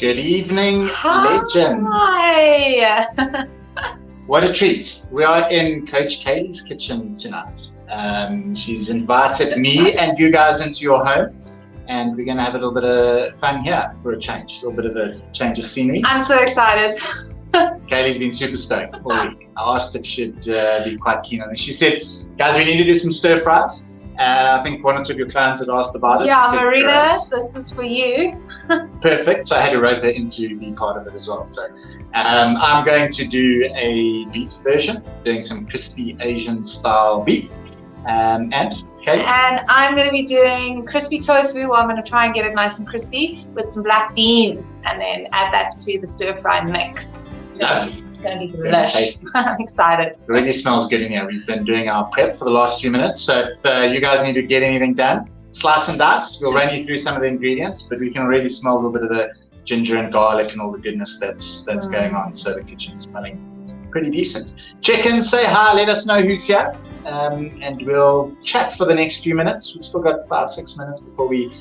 Good evening, legend. Hi. What a treat. We are in Coach Caleigh's kitchen tonight. She's invited me and you guys into your home, and we're going to have a little bit of fun here for a change, a little bit of a change of scenery. I'm so excited. Caleigh's been super stoked all week. I asked if she'd be quite keen on it. She said, guys, we need to do some stir fries. I think one or two of your clients had asked about it. Yeah, said, Marina, this is for you. Perfect. So I had to rope her into be part of it as well. So I'm going to do a beef version, doing some crispy Asian style beef. And Caleigh? And I'm going to be doing crispy tofu. Well, I'm going to try and get it nice and crispy with some black beans, and then add that to the stir fry mix. Lovely. It's going to be delicious. I'm excited. It really smells good in here. We've been doing our prep for the last few minutes. So if you guys need to get anything done, slice and dice. We'll run you through some of the ingredients, but we can already smell a little bit of the ginger and garlic and all the goodness that's going on. So the kitchen's smelling pretty decent. Check in, say hi, let us know who's here, and we'll chat for the next few minutes. We've still got 5-6 minutes before we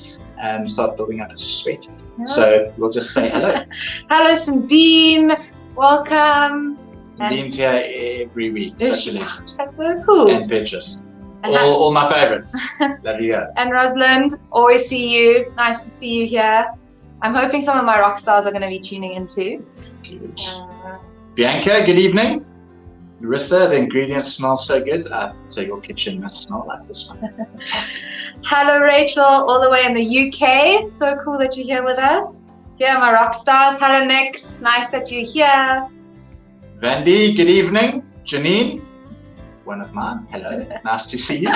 start building up a sweat. Yeah. So we'll just say hello. Hello, Sandine. Welcome. Sandine's here every week. Such a legend. That's so cool. And Petrus. All my favorites. Love you guys. And Rosalind, always see you. Nice to see you here. I'm hoping some of my rock stars are going to be tuning in too. Bianca, good evening. Larissa, the ingredients smell so good. So your kitchen must smell like this one. Fantastic. Hello, Rachel, all the way in the UK. So cool that you're here with us. Here are my rock stars. Hello, Nix. Nice that you're here. Vandy, good evening. Janine, one of mine. Hello, nice to see you.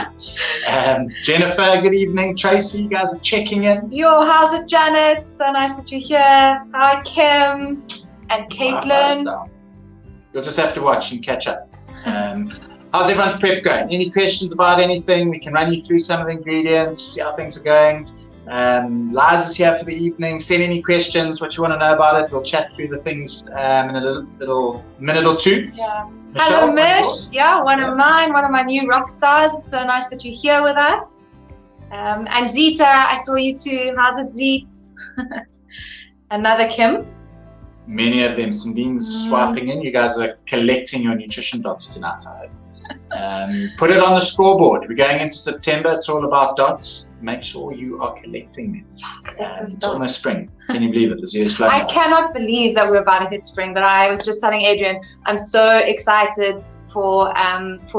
Jennifer, good evening. Tracy, you guys are checking in. Yo, how's it, Janet? So nice that you're here. Hi, Kim and Caitlin. You'll just have to watch and catch up. How's everyone's prep going? Any questions about anything? We can run you through some of the ingredients, see how things are going. Liza's here for the evening. Send any questions, what you want to know about it. We'll chat through the things in a little minute or two. Yeah. Michelle, hello, Mish. Yeah, one of mine, one of my new rock stars. It's so nice that you're here with us. And Zita, I saw you too. How's it, Zeet? Another Kim. Many of them. Sandine's swiping in. You guys are collecting your nutrition dots tonight, I hope. Put it on the scoreboard. We're going into September. It's all about dots. Make sure you are collecting them. It's almost spring. Can you believe it? This year's flying. I cannot believe that we're about to hit spring, but I was just telling Adrian, I'm so excited for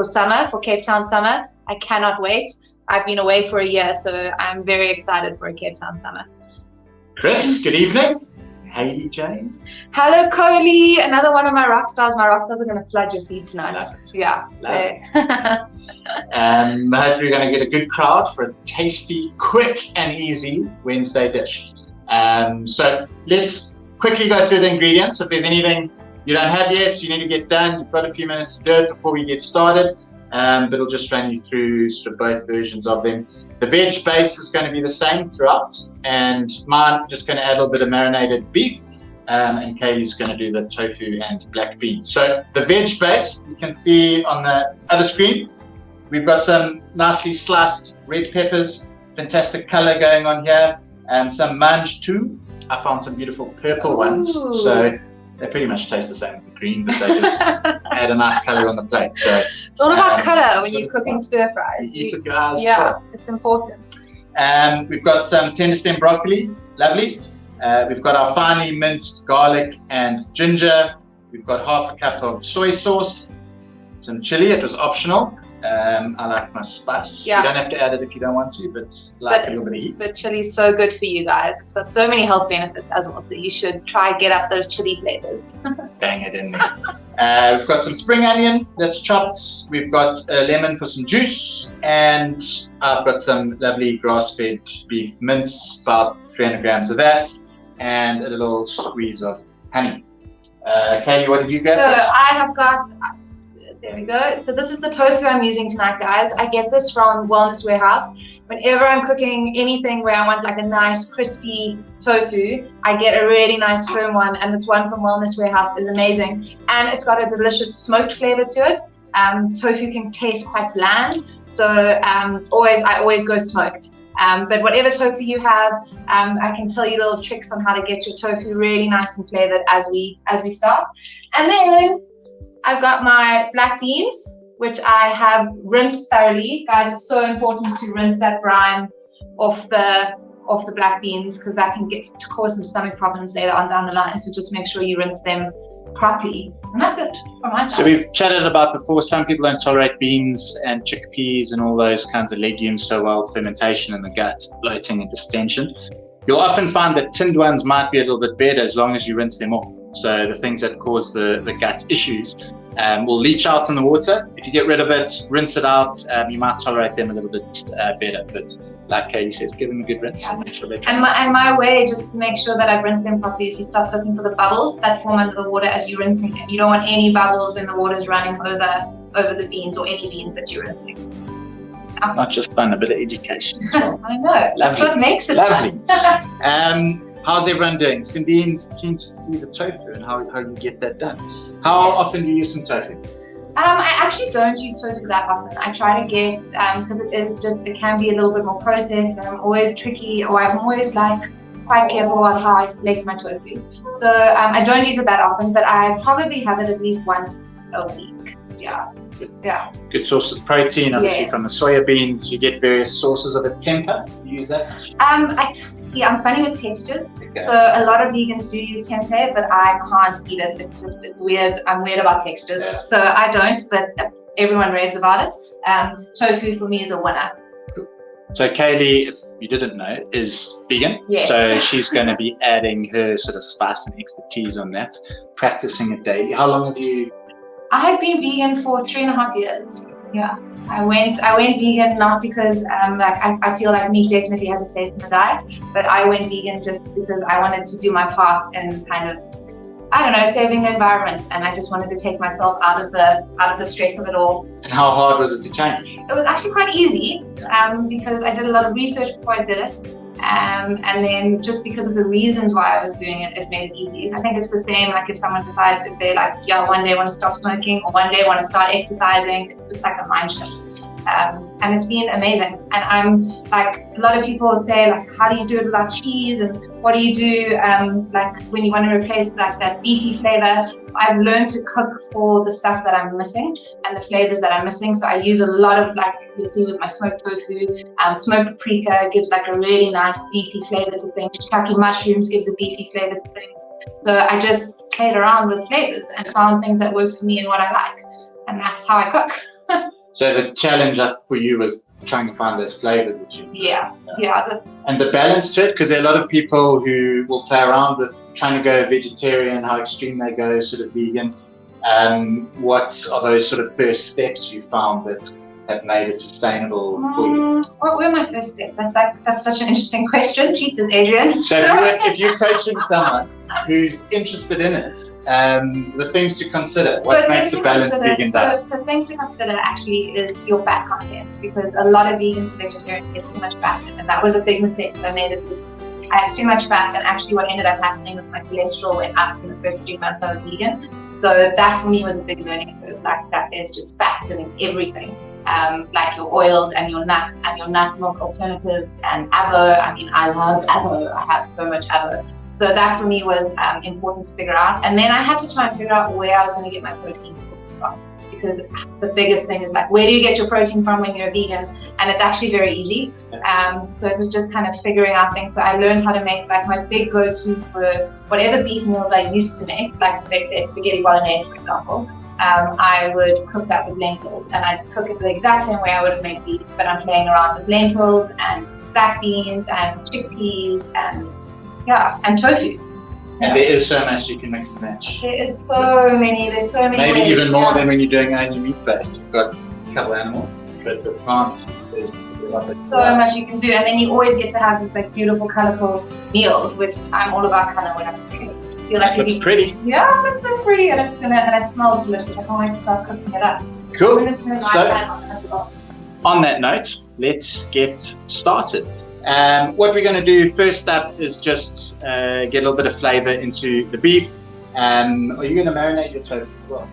summer, for Cape Town summer. I cannot wait. I've been away for a year, so I'm very excited for a Cape Town summer. Chris, good evening. Hayley Jane. Hello, Caleigh. Another one of my rock stars. My rock stars are going to flood your feed tonight. Love it. Yeah. Hopefully we're going to get a good crowd for a tasty, quick and easy Wednesday dish. So let's quickly go through the ingredients. If there's anything you don't have yet, you need to get done. You've got a few minutes to do it before we get started. But it'll just run you through sort of both versions of them. The veg base is going to be the same throughout, and mine just going to add a little bit of marinated beef, and Caleigh's going to do the tofu and black beans. So the veg base, you can see on the other screen, we've got some nicely sliced red peppers, fantastic color going on here, and some mange too. I found some beautiful purple ones, so they pretty much taste the same as the green, but they just add a nice color on the plate. So it's all about color when you're cooking stir fries. You cook your eyes. Yeah, it's important. We've got some tender stem broccoli, lovely. We've got our finely minced garlic and ginger. We've got half a cup of soy sauce, some chili. It was optional. I like my spice. Yeah. You don't have to add it if you don't want to, but a little bit of heat. The chili's so good for you guys. It's got so many health benefits as well, so you should try get up those chili flavors. Bang it in there. We've got some spring onion that's chopped. We've got a lemon for some juice, and I've got some lovely grass-fed beef mince, about 300 grams of that, and a little squeeze of honey. Caleigh, what did you get? So I have got. There we go. So this is the tofu I'm using tonight, guys. I get this from Wellness Warehouse. Whenever I'm cooking anything where I want like a nice crispy tofu, I get a really nice firm one, and this one from Wellness Warehouse is amazing. And it's got a delicious smoked flavor to it. Tofu can taste quite bland, so I always go smoked. But whatever tofu you have, I can tell you little tricks on how to get your tofu really nice and flavored as we start. And then I've got my black beans, which I have rinsed thoroughly. Guys, it's so important to rinse that brine off the black beans, because that can cause some stomach problems later on down the line. So just make sure you rinse them properly. And that's it from my side. So we've chatted about before, some people don't tolerate beans and chickpeas and all those kinds of legumes so well, fermentation in the gut, bloating and distension. You'll often find that tinned ones might be a little bit better as long as you rinse them off. So the things that cause the gut issues will leach out in the water. If you get rid of it, rinse it out, you might tolerate them a little bit better. But like Caleigh says, give them a good rinse. Yeah. Sure and my way, just to make sure that I've rinsed them properly, is you start looking for the bubbles that form under the water as you're rinsing them. You don't want any bubbles when the water's running over the beans or any beans that you're rinsing. Not just fun, a bit of education. I know. That's what makes it lovely. fun. How's everyone doing? Cindine's keen to see the tofu and how you get that done. How often do you use some tofu? I actually don't use tofu that often. I try to get, because it can be a little bit more processed, and I'm always tricky, or I'm always like quite careful about how I select my tofu. So I don't use it that often, but I probably have it at least once a week. Yeah. Good source of protein, obviously, yes. from the soya beans. You get various sources of it. Tempeh, you use that? I'm funny with textures. Okay. So a lot of vegans do use tempeh, but I can't eat it. It's weird. I'm weird about textures. Yeah. So I don't, but everyone raves about it. Tofu for me is a winner. So Caleigh, if you didn't know, is vegan. Yes. So she's going to be adding her sort of spice and expertise on that, practicing it daily. How long have you? I have been vegan for 3.5 years. Yeah, I went vegan not because I feel like meat definitely has a place in the diet, but I went vegan just because I wanted to do my part in kind of, I don't know, saving the environment, and I just wanted to take myself out of the stress of it all. And how hard was it to change? It was actually quite easy, because I did a lot of research before I did it. And then just because of the reasons why I was doing it, it made it easy. I think it's the same, like if someone decides if they one day want to stop smoking or one day want to start exercising, it's just like a mind shift. And it's been amazing. And I'm like, a lot of people say like, how do you do it without cheese? And what do you do like when you want to replace like that beefy flavor? I've learned to cook for the stuff that I'm missing and the flavors that I'm missing. So I use a lot of, like you'll see with my smoked tofu, smoked paprika gives like a really nice beefy flavor to things. Shiitake mushrooms gives a beefy flavor to things. So I just played around with flavors and found things that work for me and what I like. And that's how I cook. So the challenge for you was trying to find those flavors that you... Yeah. And the balance to it, because there are a lot of people who will play around with trying to go vegetarian, how extreme they go, sort of vegan. What are those sort of first steps you found that have made it sustainable for you? What were my first steps? That's such an interesting question. Cheapers, Adrian. So if you're coaching someone who's interested in it, the things to consider, what makes a balanced vegan diet? So things to consider actually is your fat content, because a lot of vegans and vegetarians get too much fat, and that was a big mistake that I made. I had too much fat, and actually what ended up happening with my cholesterol went up in the first 3 months I was vegan. So that for me was a big learning curve, like that there's just fats in everything. Like your oils and your nut milk alternatives and avo. I mean, I love avo. I have so much avo. So that for me was important to figure out. And then I had to try and figure out where I was going to get my protein from, because the biggest thing is like, where do you get your protein from when you're a vegan? And it's actually very easy. So it was just kind of figuring out things. So I learned how to make, like, my big go-to for whatever beef meals I used to make, like spaghetti bolognese, for example. I would cook that with lentils, and I'd cook it the exact same way I would have made beef, but I'm playing around with lentils and black beans and chickpeas and tofu. And there is so much you can mix and match. There's so many Maybe ways, even more than when you're doing only meat-based. You've got a couple of animals, but the plants, there's so much you can do, and then you always get to have these like beautiful, colorful meals, which I'm all about color when I'm cooking. Feel like it looks pretty. Yeah, it looks so pretty, and it smells delicious. I can't wait to start cooking it up. Cool. I'm going to turn my pan on as well. On that note, let's get started. What we're going to do first up is just get a little bit of flavor into the beef. Are you going to marinate your tofu as well?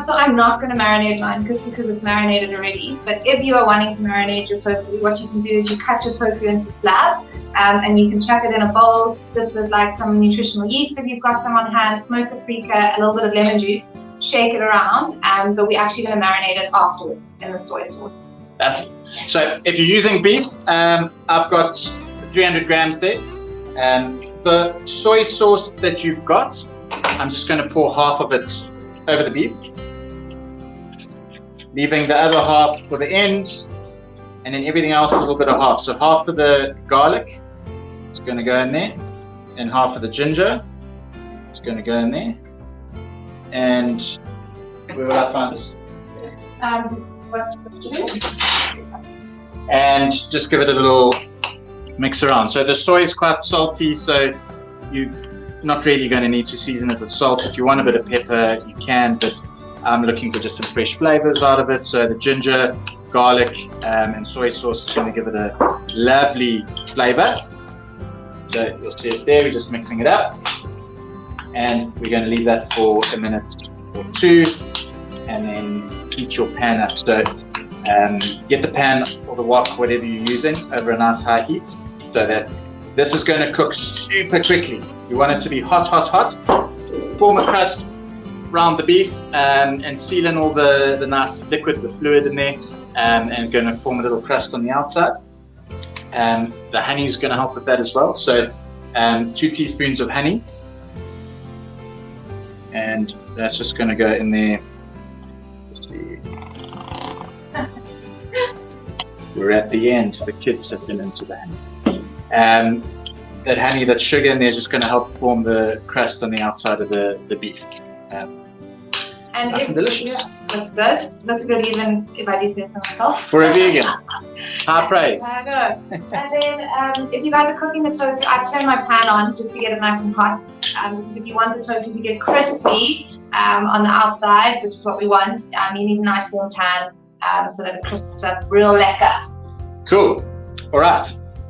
So I'm not going to marinate mine because it's marinated already. But if you are wanting to marinate your tofu, what you can do is you cut your tofu into slabs, and you can chuck it in a bowl just with like some nutritional yeast if you've got some on hand, smoke paprika, a little bit of lemon juice, shake it around, but we're actually going to marinate it afterwards in the soy sauce. Lovely. So if you're using beef, I've got 300 grams there. The soy sauce that you've got, I'm just going to pour half of it over the beef, leaving the other half for the end, and then everything else a little bit of half. So half of the garlic is going to go in there, and half of the ginger is going to go in there. And where will I find this? And just give it a little mix around. So the soy is quite salty, so you're not really going to need to season it with salt. If you want a bit of pepper, you can, but I'm looking for just some fresh flavors out of it. So the ginger, garlic, and soy sauce is going to give it a lovely flavor. So you'll see it there, we're just mixing it up. And we're going to leave that for a minute or two, and then heat your pan up. So get the pan or the wok, whatever you're using, over a nice high heat, so that this is going to cook super quickly. You want it to be hot, hot, hot. Form a crust around the beef, and seal in all the nice liquid, the fluid in there, and going to form a little crust on the outside. The honey is going to help with that as well. So 2 teaspoons of honey, and that's just going to go in there. Let's see. We're at the end. The kids have been into the honey. That honey, that sugar in there is just going to help form the crust on the outside of the beef. And nice and delicious. Yeah, looks good. It looks good even if I do say so myself. For a vegan. High praise. I know. And then if you guys are cooking the tofu, I've turned my pan on just to get it nice and hot. Because if you want the tofu to get crispy on the outside, which is what we want, you need a nice warm pan so that it crisps up real lekker. Cool. All right.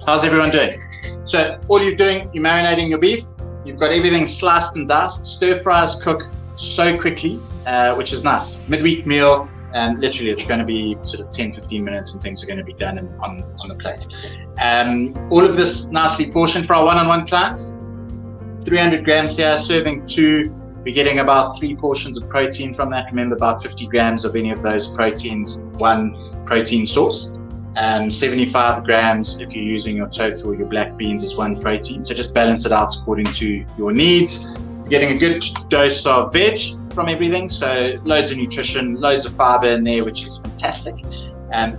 How's everyone doing? So all you're doing, you're marinating your beef. You've got everything sliced and diced. Stir fries cook so quickly, which is nice. Midweek meal, and literally it's going to be sort of 10-15 minutes and things are going to be done on the plate. All of this nicely portioned for our one-on-one clients. 300 grams here, serving 2. We're getting about 3 portions of protein from that. Remember, about 50 grams of any of those proteins, 1 protein source. 75 grams if you're using your tofu or your black beans is 1 protein. So just balance it out according to your needs. You're getting a good dose of veg from everything, so loads of nutrition, loads of fiber in there, which is fantastic.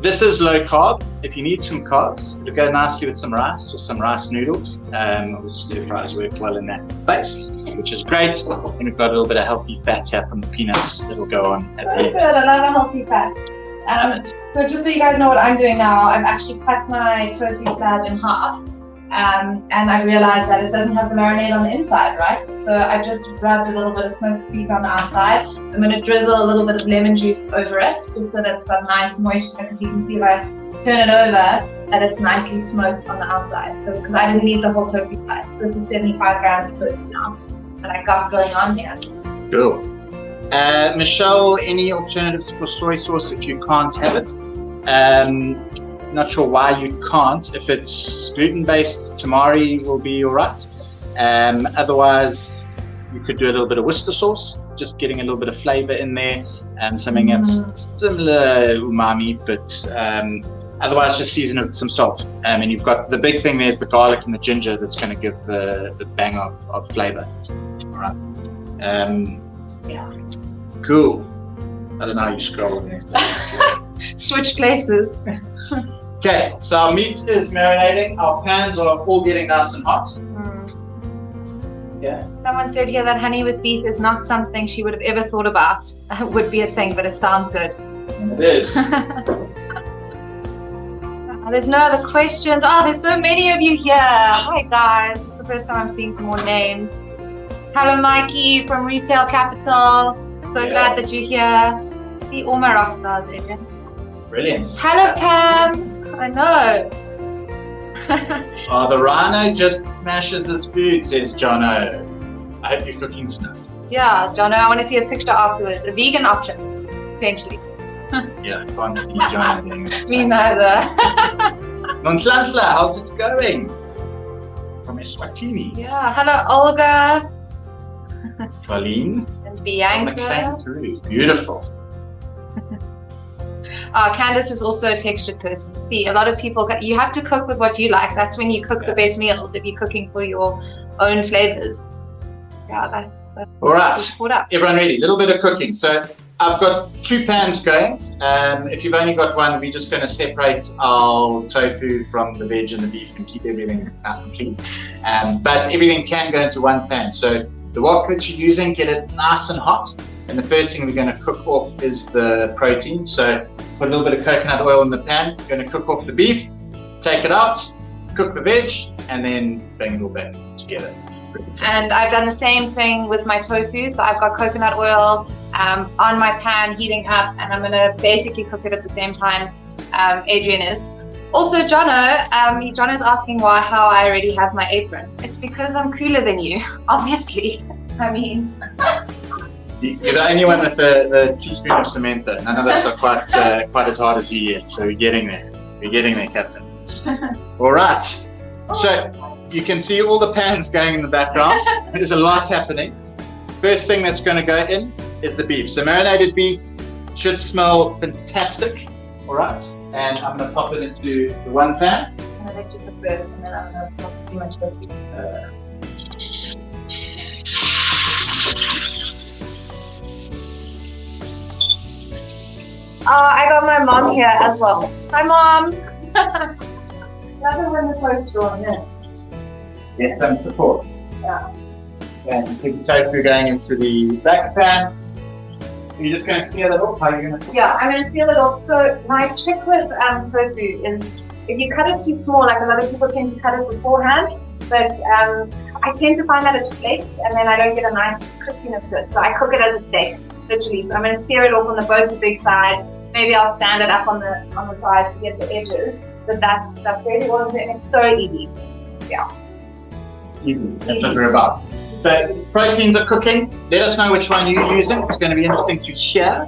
This is low carb. If you need some carbs, it'll go nicely with some rice or some rice noodles. Obviously the fries work well in that space, which is great. And we've got a little bit of healthy fat here from the peanuts that'll go on at the end. Good, I love a healthy fat. So just so you guys know what I'm doing now, I've actually cut my tofu slab in half. And I realized that it doesn't have the marinade on the inside, right? So I just rubbed a little bit of smoked beef on the outside. I'm going to drizzle a little bit of lemon juice over it, just so that it's got nice moisture, because you can see if I turn it over that it's nicely smoked on the outside. So because I didn't need the whole tofu slice, this is 75 grams of tofu now that I got going on here. Cool. Michelle, any alternatives for soy sauce if you can't have it? Not sure why you can't. If it's gluten-based, tamari will be all right. Otherwise, you could do a little bit of Worcester sauce, just getting a little bit of flavor in there, something that's similar umami, but otherwise just season it with some salt. And you've got the big thing there's the garlic and the ginger that's going to give the bang of flavor. All right. Yeah. Cool. I don't know how you scroll in there. Switch places. Okay, so our meat is marinating. Our pans are all getting nice and hot. Yeah. Someone said here that honey with beef is not something she would have ever thought about. Would be a thing, but it sounds good. It is. There's no other questions. Oh, there's so many of you here. Hi guys, this is the first time I'm seeing some more names. Hello Mikey from Retail Capital. So glad that you're here. See all my rock stars, Adrian. Brilliant. Hello Pam. I know. The rhino just smashes his food, says Jono. I hope you're cooking tonight. Yeah, Jono, I want to see a picture afterwards. A vegan option, potentially. Yeah, I can't see Jono doing it. Me neither. Nonhlanhla, how's it going? From Eswatini. Yeah, hello Olga. Colleen. And Bianca. Beautiful. Candace is also a textured person. See, a lot of people, you have to cook with what you like. That's when you cook the best meals, if you're cooking for your own flavors. Yeah, all right, everyone ready? A little bit of cooking. So I've got 2 pans going. If you've only got one, we're just going to separate our tofu from the veg and the beef and keep everything nice and clean. But everything can go into one pan. So the wok that you're using, get it nice and hot. And the first thing we're going to cook off is the protein. So put a little bit of coconut oil in the pan. Going to cook off the beef, take it out, cook the veg, and then bring it all back together. And I've done the same thing with my tofu. So I've got coconut oil on my pan heating up, and I'm going to basically cook it at the same time Adrian is. Also, Jono's asking how I already have my apron. It's because I'm cooler than you, obviously. I mean... You're the only one with the teaspoon of cement, though. None of us are quite as hard as you yet, so we're getting there. We're getting there, Captain. All right. So you can see all the pans going in the background. There's a lot happening. First thing that's going to go in is the beef. So marinated beef should smell fantastic. All right. And I'm going to pop it into the one pan. I'm going to let you cook first, and then I'm going to pop too much of it. I got my mom here as well. Hi, Mom. Another one the toast on it. Get some support. Yeah. And you stick the tofu going into the back pan. You're just going to seal it off. How are you going to? Yeah, I'm going to seal it off. So my trick with tofu is if you cut it too small, like a lot of people tend to cut it beforehand, but I tend to find that it flakes and then I don't get a nice crispiness to it. So I cook it as a steak, literally. So I'm going to sear it off on both the big sides. Maybe I'll stand it up on the sides to get the edges. But that's really what I'm doing. It's so easy. Yeah. Easy. That's what we're about. So proteins are cooking. Let us know which one you're using. It's going to be interesting to hear.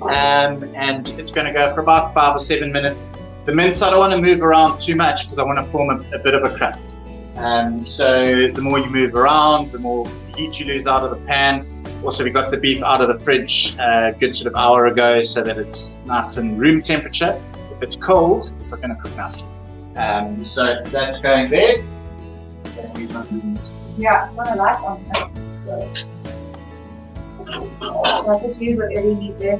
And it's going to go for about 5 or 7 mince. The mince I don't want to move around too much because I want to form a bit of a crust. So the more you move around, the more heat you lose out of the pan. Also, we got the beef out of the fridge a good sort of hour ago so that it's nice and room temperature. If it's cold, it's not going to cook nicely. So that's going there. Yeah, what I like on that. I'll just use whatever you need there.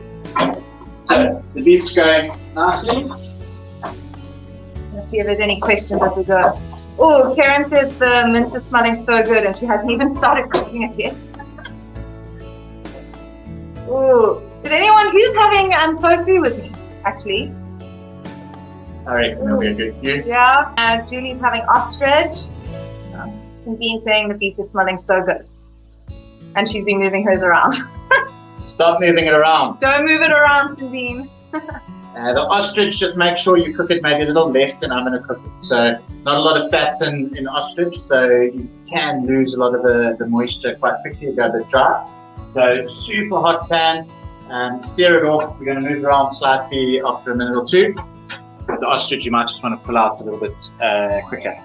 So the beef's going nicely. Let's see if there's any questions as we go. Oh, Karen says the mince is smelling so good and she hasn't even started cooking it yet. Oh, did anyone who's having tofu with me, actually? I reckon it'll be a good view. Yeah, Julie's having ostrich. Cindy saying the beef is smelling so good. And she's been moving hers around. Stop moving it around. Don't move it around, Cindy. The ostrich, just make sure you cook it maybe a little less than I'm going to cook it. So not a lot of fat in ostrich, so you can lose a lot of the moisture quite quickly. You go a bit dry. So it's super hot pan. Sear it off. We're going to move around slightly after a minute or two. The ostrich you might just want to pull out a little bit quicker.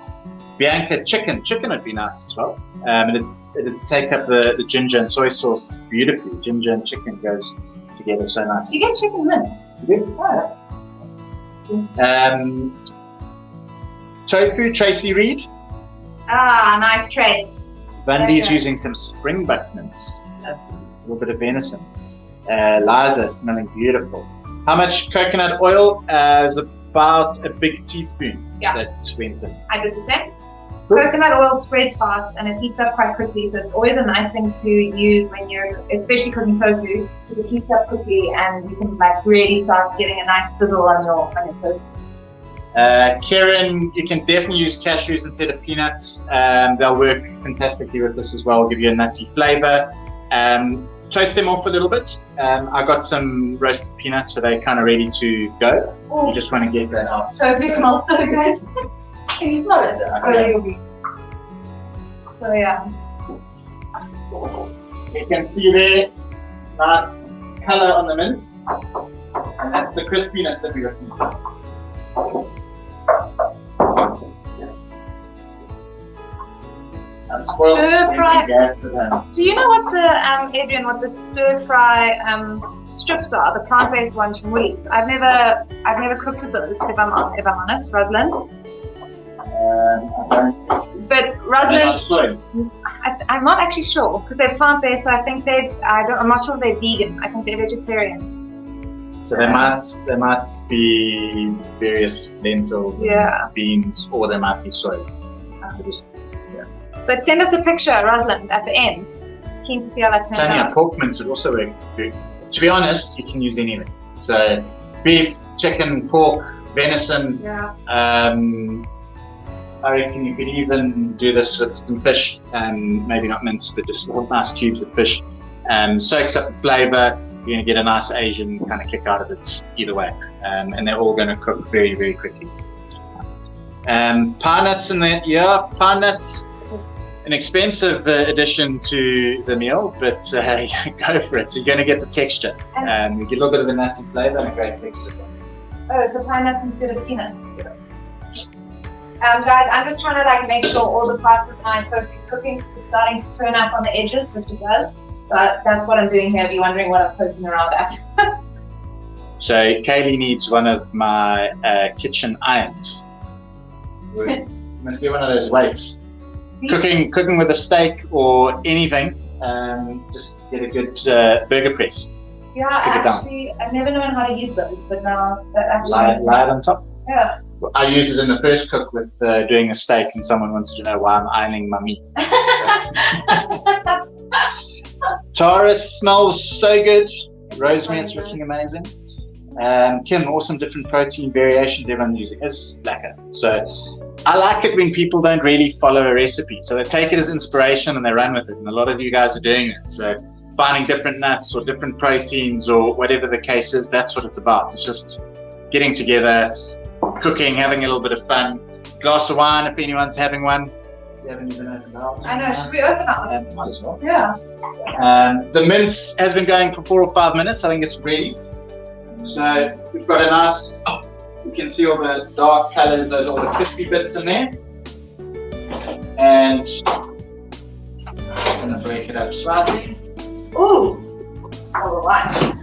Bianca, chicken would be nice as well. And it'd take up the ginger and soy sauce beautifully. Ginger and chicken goes together so nicely. You get chicken mince? You do? Oh, yeah. Tofu, Tracy Reed. Ah, nice Trace. Bundy's using some springbuck mince. A little bit of venison. Liza smelling beautiful. How much coconut oil? Is about a big teaspoon. Yeah. That went in. I did the same. Coconut oil spreads fast and it heats up quite quickly, so it's always a nice thing to use when you're, especially cooking tofu, because it heats up quickly and you can like really start getting a nice sizzle on your tofu. Karen, you can definitely use cashews instead of peanuts. They'll work fantastically with this as well, give you a nutty flavor. Toast them off a little bit. I got some roasted peanuts, so they're kind of ready to go. Ooh. You just want to get that out. Tofu smells so good. Can you smell it? Okay. So yeah. You can see there, nice color on the mince, and that's the crispiness that we're looking for. Stir fry. Do you know what the Adrian, what the stir fry strips are? The plant-based ones from Woolies. I've never cooked with those. If I'm honest, Rosalind. I don't. But Rosalind, I'm not actually sure because they're plant-based. So I think I'm not sure if they're vegan. I think they're vegetarian. So they might be various lentils, and beans, or they might be soy. But send us a picture, Rosalind, at the end. Keen to see how that turns out. Pork mince would also work good. To be honest, you can use anything. So beef, chicken, pork, venison. Yeah. I reckon you could even do this with some fish, maybe not mince, but just nice cubes of fish. Soaks up the flavour. You're going to get a nice Asian kind of kick out of it either way. And they're all going to cook very, very quickly. Pine nuts in there. Yeah, pine nuts. An expensive addition to the meal, but go for it. So you're going to get the texture. You get a little bit of the nutty flavour and a great texture. Oh, so pine nuts instead of peanuts. Guys, I'm just trying to make sure all the parts of my tofu is cooking. It's starting to turn up on the edges, which it does. So that's what I'm doing here. If you're wondering what I'm poking around at. So Caleigh needs one of my kitchen irons. You must do one of those weights. Cooking with a steak or anything, just get a good burger press. Yeah, actually, I've never known how to use those, but now that actually lie it on top. Yeah. I used it in the first cook with doing a steak, and someone wanted to know why I'm ironing my meat. Taurus smells so good. Rosemary, it's looking amazing. Kim, awesome different protein variations everyone's using. It's lekker. So I like it when people don't really follow a recipe. So they take it as inspiration and they run with it. And a lot of you guys are doing it. So finding different nuts or different proteins or whatever the case is, that's what it's about. It's just getting together, cooking, having a little bit of fun. Glass of wine if anyone's having one. You haven't even opened ours. I know, should we open ours? Might as well. Yeah. The mince has been going for 4 or 5 minutes. I think it's ready. So we've got a nice, you can see all the dark colors, those are all the crispy bits in there. And I'm going to break it up slightly. Ooh, all right.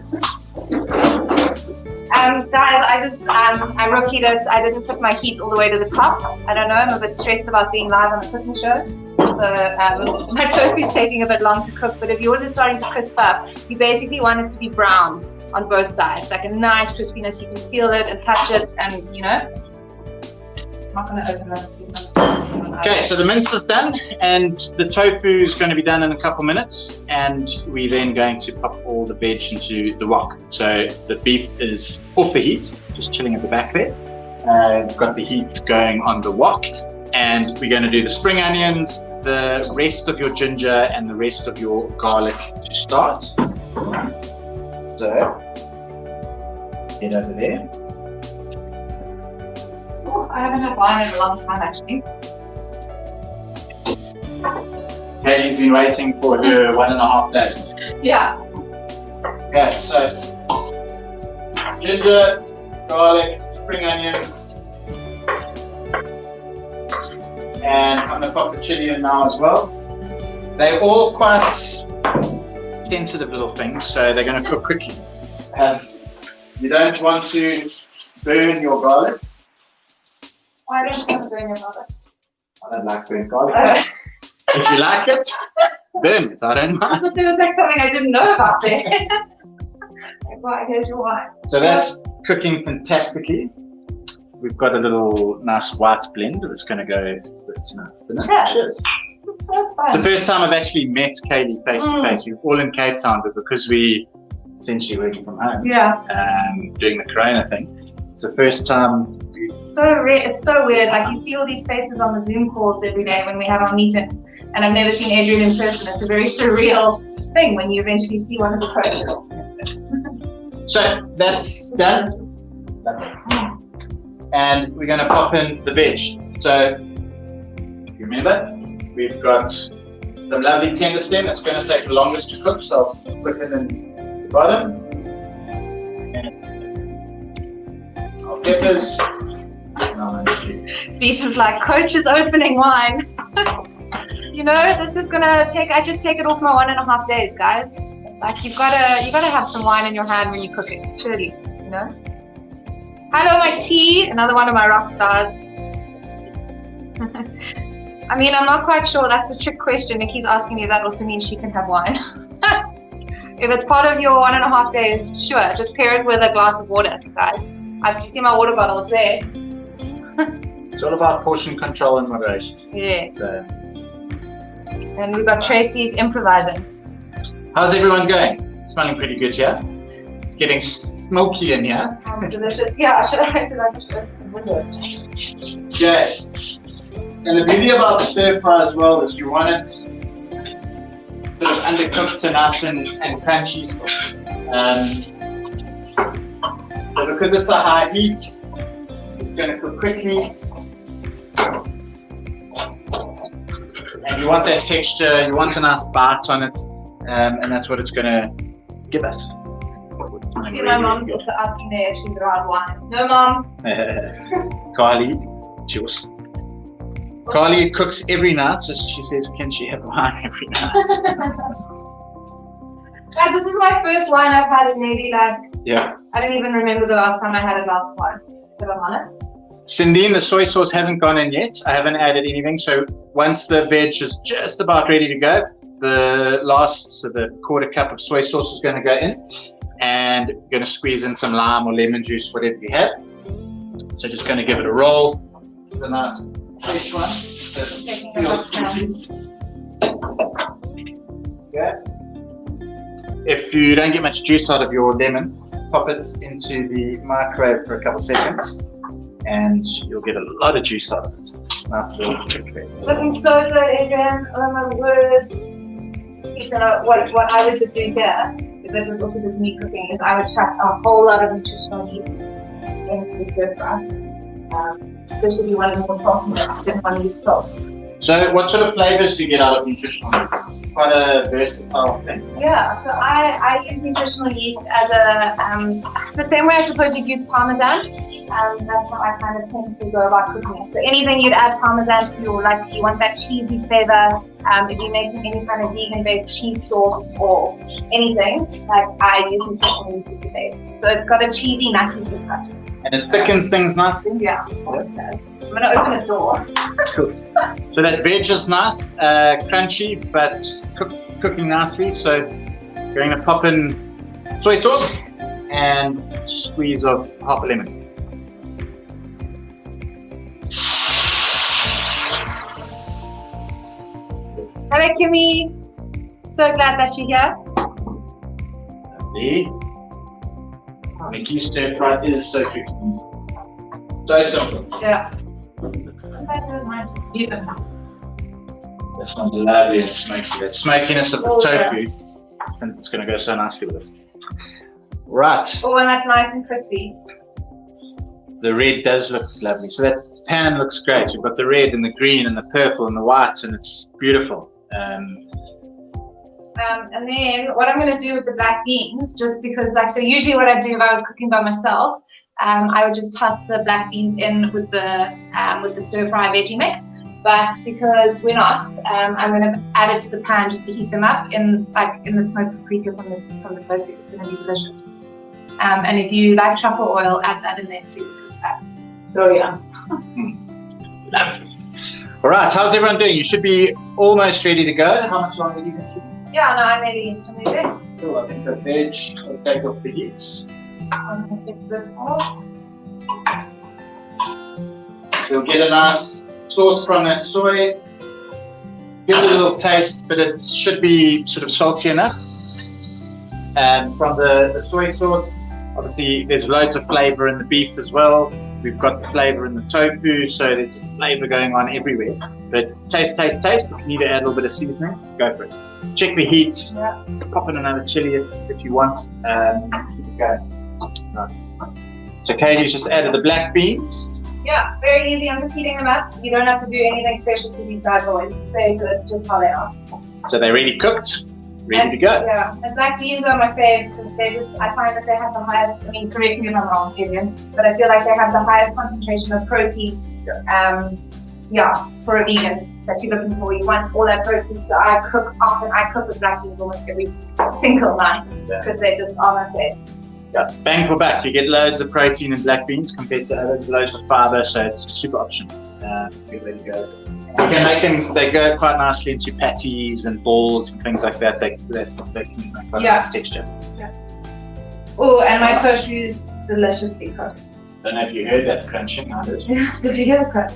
Guys, I rookied it. I didn't put my heat all the way to the top. I don't know, I'm a bit stressed about being live on a cooking show. So my tofu's taking a bit long to cook, but if yours is starting to crisp up, you basically want it to be brown on both sides, like a nice crispiness. You can feel it and touch it, and I'm not going to open that. Okay, so the mince is done, and the tofu is going to be done in a couple minutes, and we're then going to pop all the veg into the wok. So the beef is off the heat, just chilling at the back there. We've got the heat going on the wok, and we're going to do the spring onions, the rest of your ginger, and the rest of your garlic to start. So, get over there. Oh, I haven't had wine in a long time, actually. Caleigh's been waiting for her 1.5 days. Yeah. Okay, so ginger, garlic, spring onions, and I'm going to pop the chili in now as well. They're all quite sensitive little things, so they're going to cook quickly. You don't want to burn your garlic. Why don't you want to burn your garlic? I don't like burnt garlic. If you like it, burn it. I don't mind. I thought there was like something I didn't know about there. Right, here's your wine. So that's cooking fantastically. We've got a little nice white blend that's going to go with tonight's dinner. Yes. Cheers. It's the first time I've actually met Caleigh face to face. We're all in Cape Town, but because we essentially working from home, doing the Corona thing, it's the first time. It's so weird. Like you see all these faces on the Zoom calls every day when we have our meetings, and I've never seen Adrian in person. It's a very surreal thing when you eventually see one of the photos. So that's done, and we're going to pop in the veg. So if you remember, we've got Some lovely tender stem. It's going to take the longest to cook, so I'll put it in the bottom. And our peppers. Steve's like, Coach is opening wine. You know, this is gonna take. I just take it off my 1.5 days, guys. Like you gotta have some wine in your hand when you cook it. Surely, you know. Hello, my tea. Another one of my rock stars. I mean, I'm not quite sure. That's a trick question. Nikki's asking me if that also means she can have wine. If it's part of your 1.5 days, sure. Just pair it with a glass of water, guys. Do you see my water bottle? It's there. It's all about portion control and moderation. Yes. And we've got Tracy improvising. How's everyone going? Smelling pretty good, yeah? It's getting smoky in here. Sounds delicious. Yeah, should I open that window? Okay. And the beauty about stir fry as well is you want it sort of undercooked and nice and crunchy. So because it's a high heat, it's going to cook quickly. And you want that texture, you want a nice bite on it, and that's what it's going to give us. See, my mom's also asking me if she draws wine. No, Mom. Caleigh, cheers. Caleigh cooks every night, so she says, can she have wine every night? Guys, this is my first wine I've had in maybe I don't even remember the last time I had a glass of wine, if I'm honest. Cindy, the soy sauce hasn't gone in yet. I haven't added anything, so once the veg is just about ready to go, the 1/4 cup of soy sauce is going to go in, and we're going to squeeze in some lime or lemon juice, whatever you have. So just going to give it a roll. This is a nice fresh one. Okay. If you don't get much juice out of your lemon, pop it into the microwave for a couple seconds, and you'll get a lot of juice out of it. Nice little trick there. Looking so good, Adrian. Oh my word. So what I would do here, if it was also just me cooking, is I would chuck a whole lot of nutritional yeast into the stir fry. Especially if you want to more salty, didn't want to use salt. So what sort of flavors do you get out of nutritional yeast? Quite a versatile thing. Yeah, so I use nutritional yeast as the same way I suppose you'd use Parmesan. That's how I kind of tend to go about cooking it. So anything you'd add Parmesan to, or like you want that cheesy flavor, if you're making any kind of vegan-based cheese sauce or anything, like I use nutritional yeast as the base. So it's got a cheesy, nutty touch. And it thickens things nicely? Yeah. I'm going to open a door. Cool. So that veg is nice, crunchy, but cooking nicely. So going to pop in soy sauce and squeeze of half a lemon. Hello, Kimmy. So glad that you're here. Lovely. Nikki's stir fry is so quick. So simple. Yeah. That smells lovely and smoky. That smokiness of the tofu, and it's going to go so nicely with this. Right. Oh, and that's nice and crispy. The red does look lovely. So that pan looks great. You've got the red and the green and the purple and the white, and it's beautiful. And then what I'm going to do with the black beans, just because so usually what I do if I was cooking by myself, I would just toss the black beans in with the stir fry veggie mix. But because we're not, I'm going to add it to the pan just to heat them up in the smoked paprika from the tofu. It's going to be delicious. And if you like truffle oil, add that in there too. So yeah. Lovely. All right, how's everyone doing? You should be almost ready to go. How much longer do you think? Yeah, no, I'm ready to move it. Cool, I think the veg will take off the heats. I'm going to take this off. So you'll get a nice sauce from that soy. Give it a little taste, but it should be sort of salty enough. And from the soy sauce, obviously there's loads of flavor in the beef as well. We've got the flavor in the tofu, so there's just flavor going on everywhere. But taste. If you need to add a little bit of seasoning, go for it. Check the heats. Yeah. Pop in another chili if you want. Keep it going. Right. So Katie's just added the black beans. Yeah, very easy. I'm just heating them up. You don't have to do anything special to these guys. Always very good, just how they are. So they're ready cooked, ready to go. Yeah, and black beans are my fave because I find that they have the highest, I mean, correct me if I'm wrong, Adrian, but I feel like they have the highest concentration of protein. For a vegan that you're looking for. You want all that protein. So I cook with black beans almost every single night because they just are my fave. Yeah, bang for buck. You get loads of protein in black beans compared to others, loads of fiber, so it's super optional. Good way to go. You can make them, they go quite nicely into patties and balls and things like that. They can make quite a nice texture. Yeah. Oh, and my tofu is deliciously cooked. Don't know if you heard that crunching. I did. Did you hear the crunch?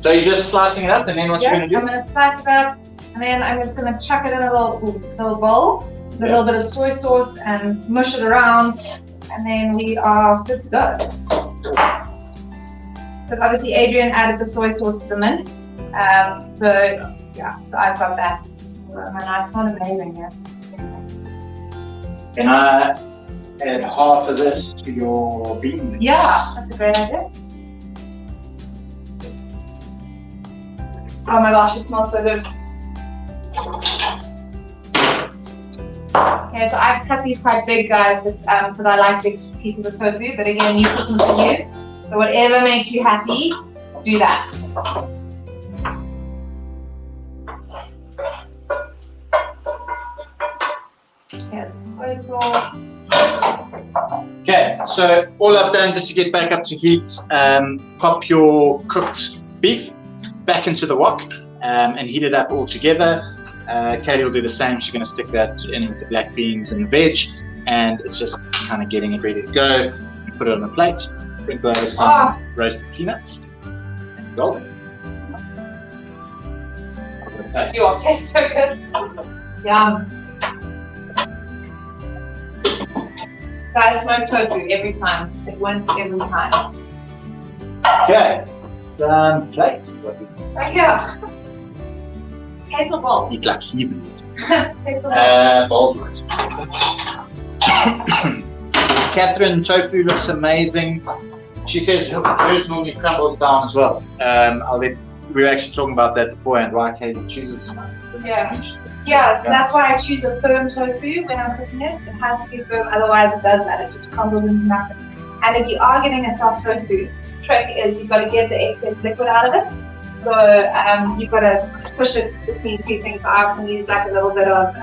So you're just slicing it up, and then what you're going to do? I'm going to slice it up, and then I'm just going to chuck it in a little bowl with a little bit of soy sauce and mush it around, and then we are good to go. Because obviously Adrian added the soy sauce to the mince, so I've got that. And it's not amazing, yeah. Can I add half of this to your beans? Yeah, that's a great idea. Oh my gosh, it smells so good. Okay, so I've cut these quite big, guys, because I like big pieces of tofu, but again, you cook them for you. So whatever makes you happy, do that. Here's the soy sauce. Okay, so all I've done just to get back up to heat, pop your cooked beef back into the wok and heat it up all together. Caleigh will do the same. She's going to stick that in with the black beans and the veg, and it's just kind of getting it ready to go. Put it on a plate. Sprinkle over some roasted peanuts. And golden. It tastes so good. Yum. Guys, smoked tofu every time. It wins every time. Okay. Done. Plates. Right here. Case or bowl? Eat like heathen. Case or bowl? Bowl's right. Catherine, tofu looks amazing. She says hers normally crumbles down as well. We were actually talking about that beforehand. Why Caleigh chooses Yeah, so that's why I choose a firm tofu when I'm cooking it. It has to be firm, otherwise it does that. It just crumbles into nothing. And if you are getting a soft tofu, trick is you've got to get the excess liquid out of it. So you've got to push it between two things. So I often use like a little bit of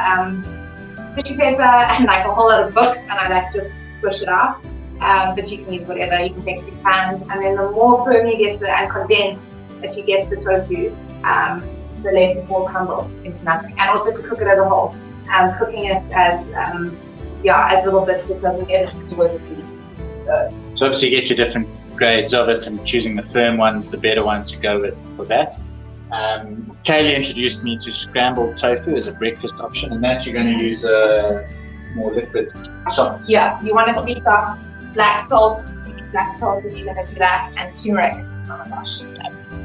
tissue paper and like a whole lot of books, and I like just push it out. But you can use whatever. You can take 2 pans, and then the more firm you get and condensed that you get the tofu, the less it will crumble into nothing. And also to cook it as a whole, cooking it as little bits, it doesn't get it to overheat. So obviously you get your different grades of it, and choosing the firm ones, the better ones to go with for that. Caleigh introduced me to scrambled tofu as a breakfast option, and that you're going to use a more liquid sauce. Yeah, you want it to be soft. Black salt if you're going to do that, and turmeric. Oh my gosh,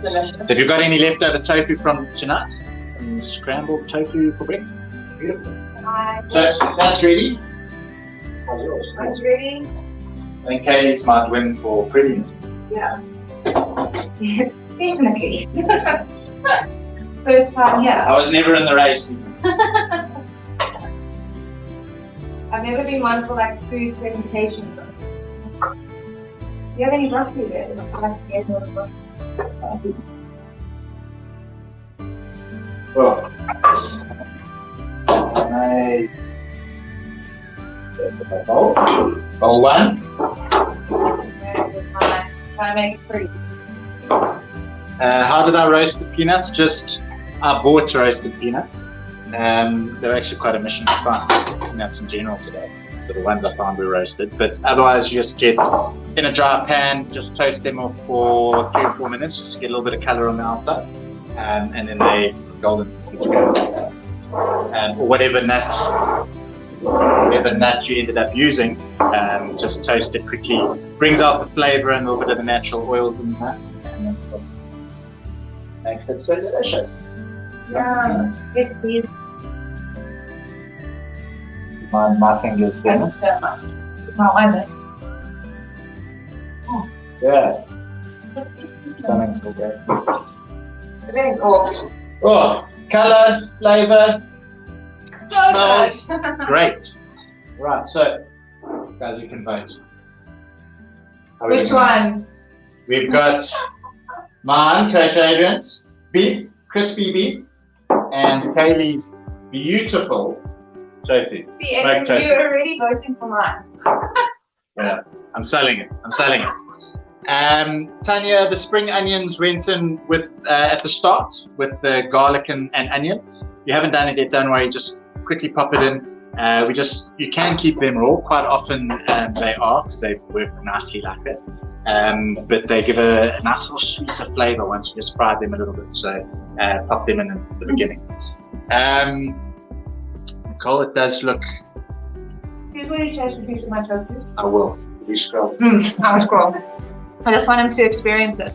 delicious. So have you got any leftover tofu from tonight? Some scrambled tofu for breakfast? Beautiful. So that's ready. That's ready. I think Caleigh's might win for prettiness. Yeah. Definitely. First time, yeah. I was never in the race. I've never been one for like food presentations. Do you have any broccoli there? I like to get more broccoli. Well, bowl one. Trying to make it pretty. How did I roast the peanuts? I bought roasted peanuts. They're actually quite a mission to find peanuts in general today. So the ones I found were roasted, but otherwise you just get in a dry pan, just toast them off for 3 or 4 minutes just to get a little bit of color on the outside, and then they golden. Or whatever nut you ended up using, just toast it quickly. Brings out the flavor and a little bit of the natural oils in the nuts, and that's what makes it so delicious. Yeah, yes please. My fingers Thank you so much. It's my wine. Yeah. Something's so good. Everything's off. Oh, color, flavor, So smells great. Right, so guys, you can vote. Which one? We've got mine, Coach Adrian's beef, crispy beef, and Caleigh's beautiful tofu. See, smoked Adrian, tofu. you're already voting for mine. Yeah, I'm selling it. Tanya, the spring onions went in with at the start with the garlic and onion. If you haven't done it yet, don't worry. Just quickly pop it in. You can keep them raw. Quite often they are because they work nicely like that. But they give a nice little sweeter flavor once you just fry them a little bit. So pop them in at the beginning. Nicole, it does look. Here's where you taste a piece of my tofu. I will. You scroll. I'll scroll. I just want him to experience it.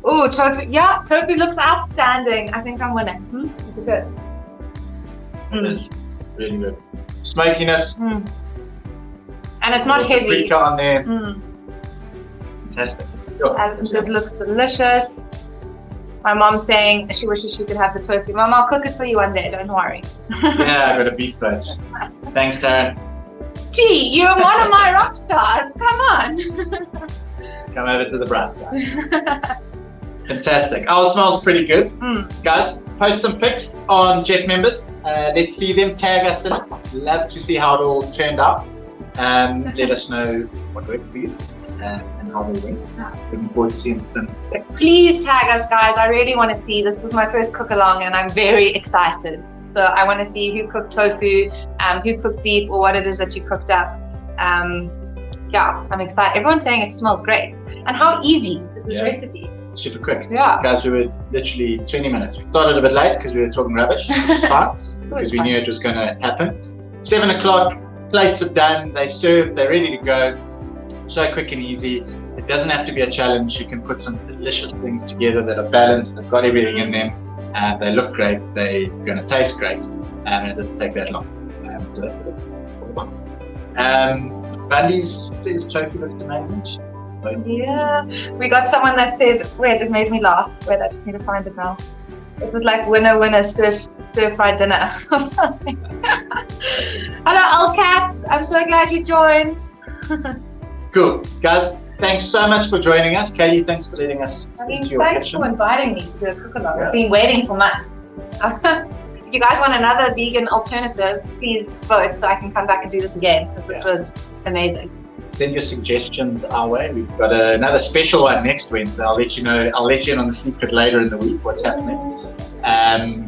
Oh, tofu. Yeah, tofu looks outstanding. I think I'm winning. Looks good. It is really good. Smokiness. And it's not heavy. Paprika on there. Fantastic. It looks delicious. My mom's saying she wishes she could have the tofu. Mom, I'll cook it for you one day, don't worry. Yeah, I got a beef boat. Thanks, Taryn. T, you're one of my rock stars. Come on. Come over to the bright side. Fantastic. Ours smells pretty good. Guys, post some pics on Jeff members. Let's see them, tag us in it. Love to see how it all turned out. Let us know what worked for you and how they went. Looking forward to seeing some pics. Please tag us, guys. I really want to see. This was my first cook along and I'm very excited. So I want to see who cooked tofu, who cooked beef, or what it is that you cooked up. Yeah, I'm excited. Everyone's saying it smells great. And how easy is this recipe? Super quick. Yeah. Guys, we were literally 20 minutes. We started a bit late because we were talking rubbish, which is fine, because we knew it was going to happen. 7 o'clock, plates are done, they served, they're ready to go. So quick and easy. It doesn't have to be a challenge. You can put some delicious things together that are balanced, they've got everything in them. They look great, they're going to taste great, and it doesn't take that long. So that's what it's all about. Bundy's says tofu looks amazing. Yeah, we got someone that said, wait, it made me laugh. Wait, I just need to find it now. It was like winner, stir fry dinner or something. Hello, Caps. I'm so glad you joined. Cool, guys. Thanks so much for joining us. Caleigh, thanks for letting us into your thanks kitchen. for inviting me to do a cook-along. Yeah. I've been waiting for months. If you guys want another vegan alternative, please vote so I can come back and do this again, because this was amazing. Send your suggestions our way. We've got another special one next Wednesday. I'll let you know. I'll let you in on the secret later in the week what's happening.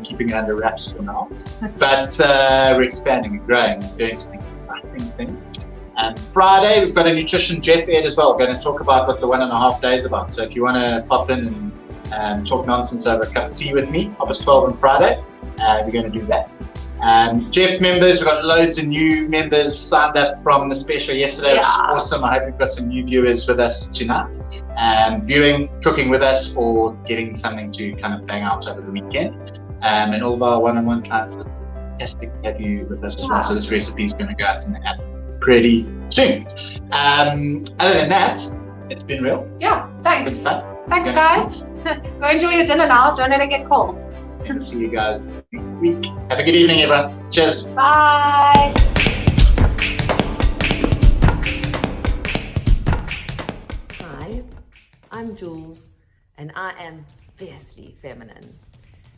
Keeping it under wraps for now. But we're expanding and growing and doing some exciting things. Friday, we've got a nutrition Jeff Ed as well. We're going to talk about what the 1.5 days about. So if you want to pop in and talk nonsense over a cup of tea with me, 12 on Friday, we're going to do that. Jeff members, we've got loads of new members signed up from the special yesterday, which is awesome. I hope we've got some new viewers with us tonight. Viewing, cooking with us, or getting something to kind of bang out over the weekend. And all of our one-on-one clients, it's fantastic to have you with us as well. So this recipe is going to go out in the app pretty soon. Other than that, it's been real. Yeah, thanks. It's been fun. Thanks, guys. Go enjoy your dinner now. Don't let it get cold. And we'll see you guys next week. Have a good evening, everyone. Cheers. Bye. Hi, I'm Jules, and I am fiercely feminine.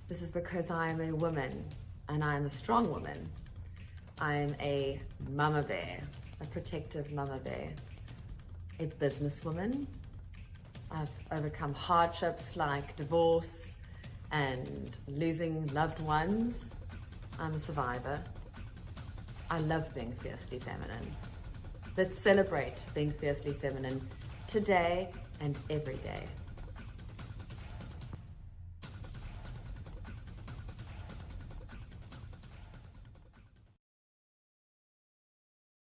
This is because I am a woman, and I am a strong woman. I am a mama bear, a protective mama bear, a businesswoman. I've overcome hardships like divorce and losing loved ones. I'm a survivor. I love being fiercely feminine. Let's celebrate being fiercely feminine today and every day.